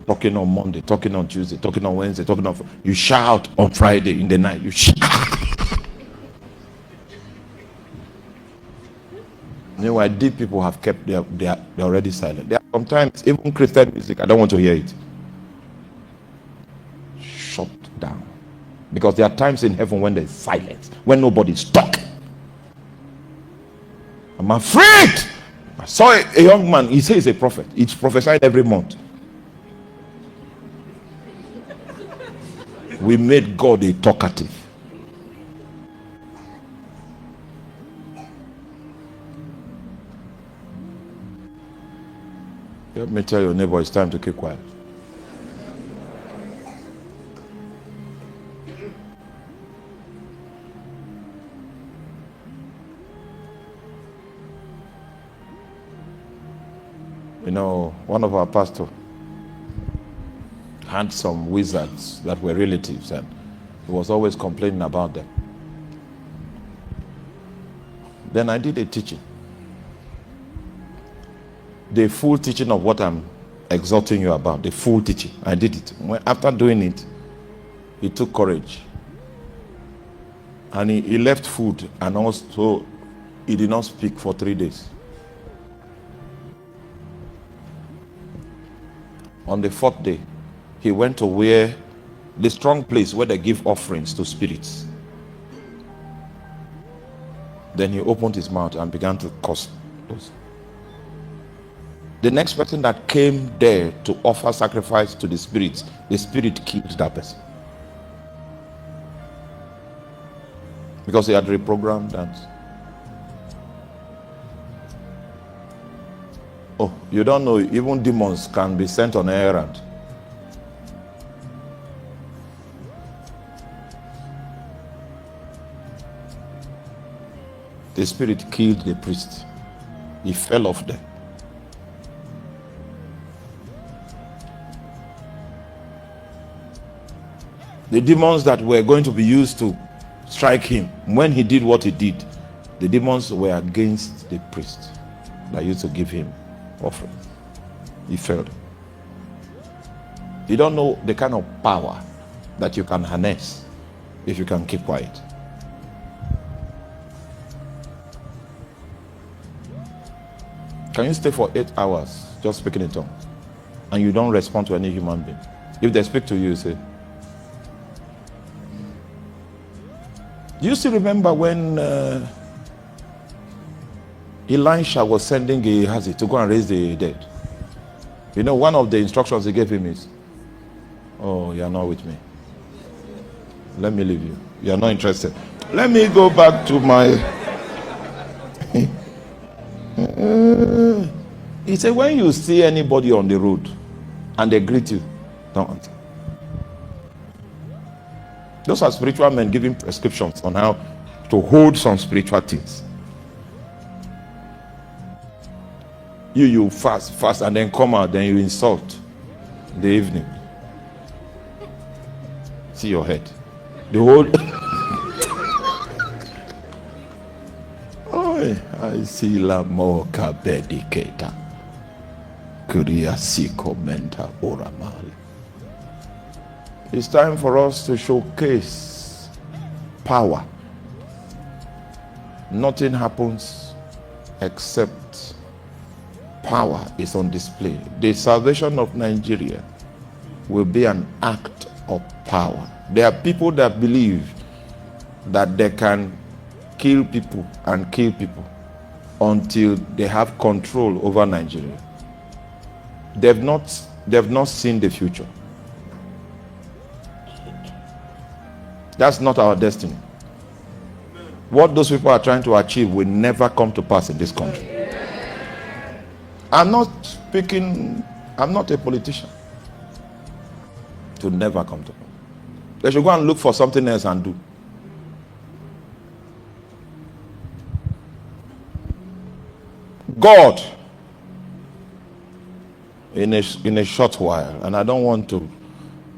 Talking on Monday, talking on Tuesday, talking on Wednesday, talking on... You shout on Friday in the night. You shout. Meanwhile, deep people have kept they're already silent. There are sometimes even Christian music, I don't want to hear it. Shut down. Because there are times in heaven when there's silence, when nobody's talking. I'm afraid. I saw a young man, he says he's a prophet. He's prophesied every month. We made God a talkative. Let me tell your neighbor, it's time to keep quiet. You know, one of our pastors had some wizards that were relatives, and he was always complaining about them. Then I did a teaching. The full teaching of what I'm exhorting you about, the full teaching. I did it. After doing it, he took courage. And he left food, and also he did not speak for 3 days. On the 4th day, he went to where the strong place where they give offerings to spirits. Then he opened his mouth and began to curse those. The next person that came there to offer sacrifice to the spirits, the spirit killed that person. Because he had reprogrammed that. Oh, you don't know, even demons can be sent on an errand. The spirit killed the priest. He fell off there. The demons that were going to be used to strike him, when he did what he did, the demons were against the priest that used to give him offering. He failed. You don't know the kind of power that you can harness if you can keep quiet. Can you stay for 8 hours just speaking in tongues and you don't respond to any human being? If they speak to you, you say... Do you still remember when Elisha was sending Gehazi to go and raise the dead? You know, one of the instructions he gave him is, oh, you are not with me. Let me leave you. You are not interested. Let me go back to my... He said, when you see anybody on the road and they greet you, don't answer. Those are spiritual men giving prescriptions on how to hold some spiritual things. You fast, and then come out, then you insult in the evening. See your head. The whole... I see la moka bedicata. Kuria si commenta oramale. It's time for us to showcase power. Nothing happens except power is on display. The salvation of Nigeria will be an act of power. There are people that believe that they can kill people and kill people until they have control over Nigeria. They've not seen the future. That's not our destiny. What those people are trying to achieve will never come to pass in this country. I'm not a politician. It will never come to pass. They should go and look for something else and do. God, in a short while, and I don't want to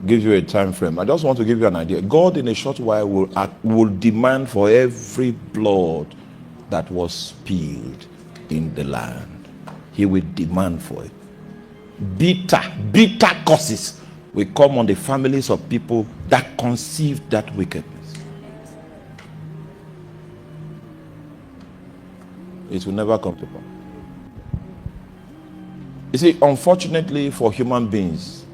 give you a time frame, I just want to give you an idea. God in a short while will demand for every blood that was spilled in the land. He will demand for it. bitter curses will come on the families of people that conceived that wickedness. It will never come to pass. You see, unfortunately for human beings,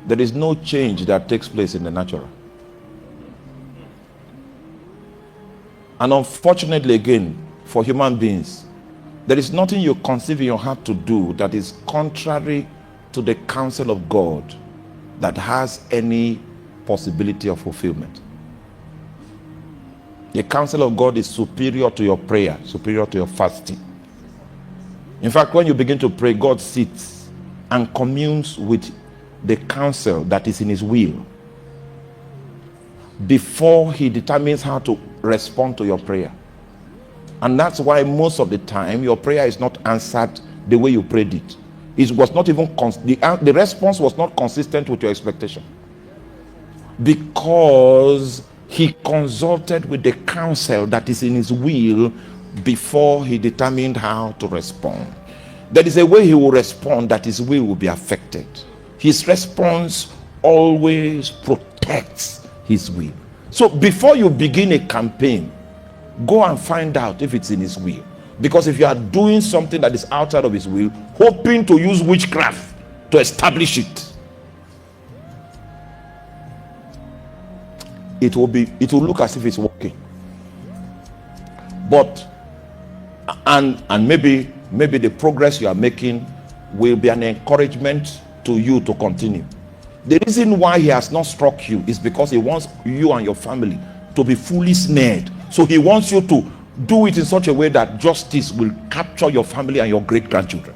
there is no change that takes place in the natural. And unfortunately again, for human beings, there is nothing you conceive in your heart to do that is contrary to the counsel of God that has any possibility of fulfillment. The counsel of God is superior to your prayer, superior to your fasting. In fact, when you begin to pray, God sits and communes with the counsel that is in his will before he determines how to respond to your prayer. And that's why most of the time your prayer is not answered the way you prayed it. It was not even the response was not consistent with your expectation, because he consulted with the counsel that is in his will before he determined how to respond. There is a way he will respond that his will be affected. His response always protects his will. So before you begin a campaign, go and find out if it's in his will. Because if you are doing something that is outside of his will, hoping to use witchcraft to establish it, it will look as if it's working. But and maybe the progress you are making will be an encouragement to you to continue. The reason why he has not struck you is because he wants you and your family to be fully snared. So he wants you to do it in such a way that justice will capture your family and your great grandchildren.